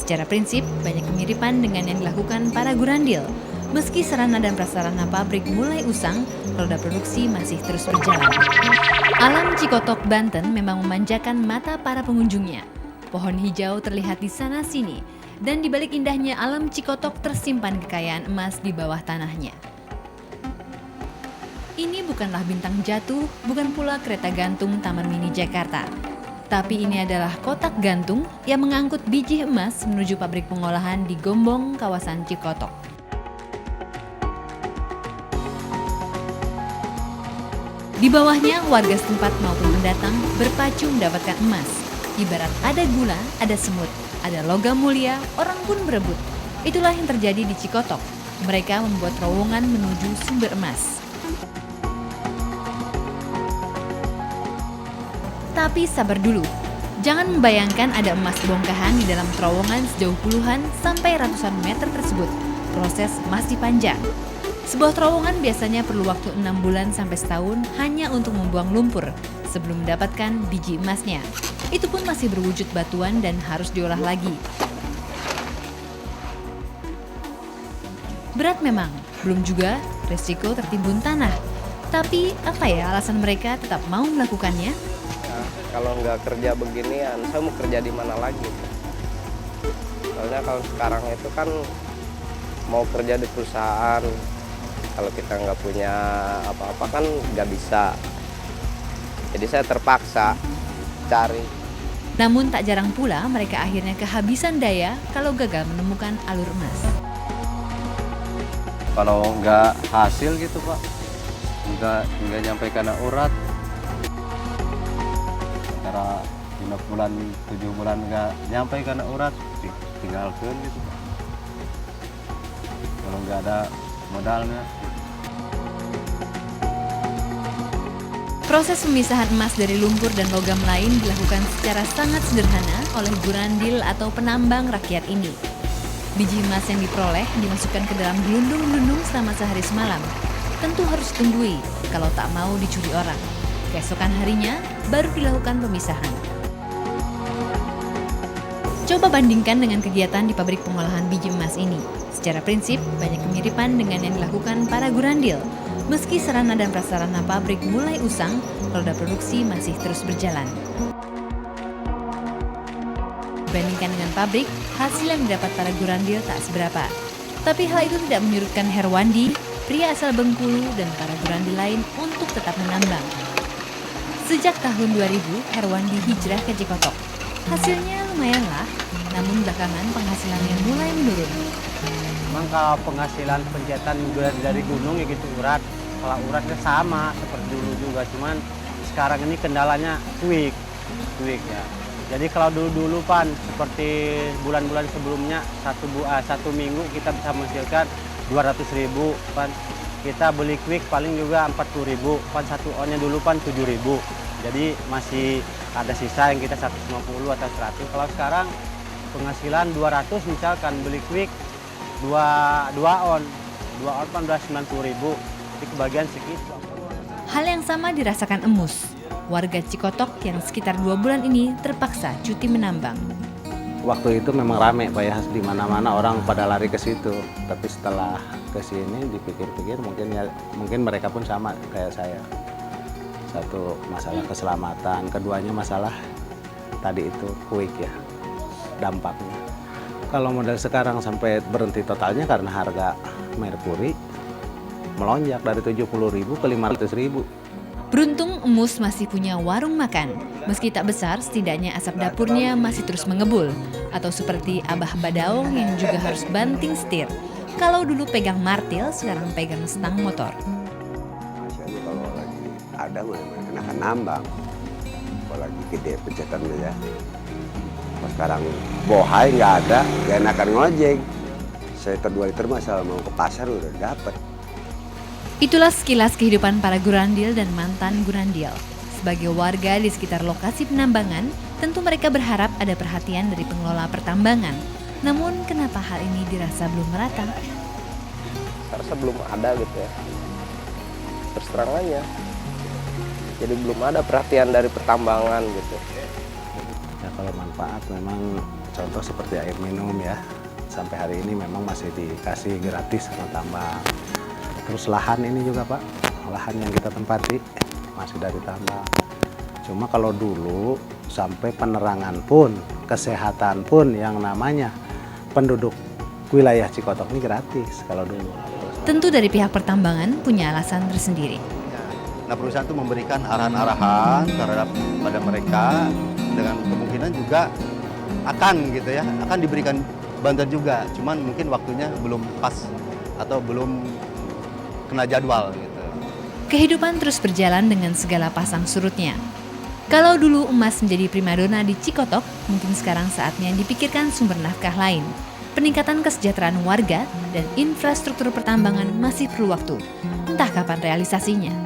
Secara prinsip, banyak kemiripan dengan yang dilakukan para gurandil. Meski sarana dan prasarana pabrik mulai usang, roda produksi masih terus berjalan. Alam Cikotok, Banten memang memanjakan mata para pengunjungnya. Pohon hijau terlihat di sana-sini, dan di balik indahnya alam Cikotok tersimpan kekayaan emas di bawah tanahnya. Ini bukanlah bintang jatuh, bukan pula kereta gantung Taman Mini Jakarta. Tapi ini adalah kotak gantung yang mengangkut biji emas menuju pabrik pengolahan di Gombong, kawasan Cikotok. Di bawahnya, warga setempat maupun pendatang berpacu mendapatkan emas. Ibarat ada gula, ada semut, ada logam mulia, orang pun berebut. Itulah yang terjadi di Cikotok. Mereka membuat terowongan menuju sumber emas. Tapi sabar dulu, jangan membayangkan ada emas bongkahan di dalam terowongan sejauh puluhan sampai ratusan meter tersebut. Proses masih panjang. Sebuah terowongan biasanya perlu waktu 6 bulan sampai setahun hanya untuk membuang lumpur sebelum mendapatkan biji emasnya. Itu pun masih berwujud batuan dan harus diolah lagi. Berat memang, belum juga resiko tertimbun tanah. Tapi apa ya alasan mereka tetap mau melakukannya? Kalau nggak kerja beginian, saya mau kerja di mana lagi? Soalnya kalau sekarang itu kan mau kerja di perusahaan, kalau kita nggak punya apa-apa kan nggak bisa. Jadi saya terpaksa cari. Namun tak jarang pula mereka akhirnya kehabisan daya kalau gagal menemukan alur emas. Kalau nggak hasil gitu Pak, nggak nyampe karena urat. Antara 5 bulan, 7 bulan nggak nyampe karena urat, tinggalkan gitu Pak. Kalau nggak ada modalnya. Proses pemisahan emas dari lumpur dan logam lain dilakukan secara sangat sederhana oleh gurandil atau penambang rakyat ini. Biji emas yang diperoleh dimasukkan ke dalam gelundung-gelundung selama sehari semalam. Tentu harus ditunggui kalau tak mau dicuri orang. Keesokan harinya baru dilakukan pemisahan. Coba bandingkan dengan kegiatan di pabrik pengolahan biji emas ini. Secara prinsip, banyak kemiripan dengan yang dilakukan para gurandil. Meski sarana dan prasarana pabrik mulai usang, roda produksi masih terus berjalan. Dibandingkan dengan pabrik, hasil yang didapat para gurandil tak seberapa. Tapi hal itu tidak menyurutkan Herwandi, pria asal Bengkulu dan para gurandil lain untuk tetap menambang. Sejak tahun 2000, Herwandi hijrah ke Cikotok. Hasilnya lumayanlah, namun belakangan penghasilannya mulai menurun. Memang kalau penghasilan pencetan dari gunung ya gitu urat. Kalau uratnya sama seperti dulu juga, cuman sekarang ini kendalanya quick ya. Jadi kalau dulu Pan seperti bulan-bulan sebelumnya satu minggu kita bisa menghasilkan 200.000 Pan. Kita beli quick paling juga 40.000 Pan, satu onnya dulu Pan 7.000. Jadi masih ada sisa yang kita 150 atau 100. Kalau sekarang penghasilan 200 misalkan beli quick 2 on Pan udah 90.000. Jadi kebagian segitu. Hal yang sama dirasakan Emus. Warga Cikotok yang sekitar 2 bulan ini terpaksa cuti menambang. Waktu itu memang rame Pak ya, di mana-mana orang pada lari ke situ. Tapi setelah ke sini dipikir-pikir mungkin mereka pun sama kayak saya. Satu masalah keselamatan, keduanya masalah tadi itu quick ya, dampaknya. Kalau model sekarang sampai berhenti totalnya karena harga merkuri melonjak dari 70.000 ke 500.000. Beruntung Emus masih punya warung makan. Meski tak besar, setidaknya asap dapurnya masih terus mengebul. Atau seperti Abah Badaong yang juga harus banting setir. Kalau dulu pegang martil, sekarang pegang stang motor. Masih kalau lagi ada kenakan nambang. Kalau lagi gede pencetannya ya. Kalau sekarang bohai nggak ada, gak enakan ngojek. Saya 2 liter masalah mau ke pasar udah dapet. Itulah sekilas kehidupan para gurandil dan mantan gurandil. Sebagai warga di sekitar lokasi penambangan, tentu mereka berharap ada perhatian dari pengelola pertambangan. Namun kenapa hal ini dirasa belum merata? Saya rasa belum ada gitu ya. Terus terang aja. Jadi belum ada perhatian dari pertambangan gitu. Ya kalau manfaat memang contoh seperti air minum ya, sampai hari ini memang masih dikasih gratis sama tambang. Terus lahan ini juga Pak, lahan yang kita tempati masih dari tambang. Cuma kalau dulu sampai penerangan pun, kesehatan pun yang namanya penduduk wilayah Cikotok ini gratis kalau dulu. Tentu dari pihak pertambangan punya alasan tersendiri. Nah, perusahaan itu memberikan arahan-arahan terhadap pada mereka dengan kemungkinan juga akan gitu ya, akan diberikan bantuan juga. Cuman mungkin waktunya belum pas atau belum kena jadwal gitu. Kehidupan terus berjalan dengan segala pasang surutnya. Kalau dulu emas menjadi primadona di Cikotok, mungkin sekarang saatnya dipikirkan sumber nafkah lain. Peningkatan kesejahteraan warga dan infrastruktur pertambangan masih perlu waktu. Entah kapan realisasinya.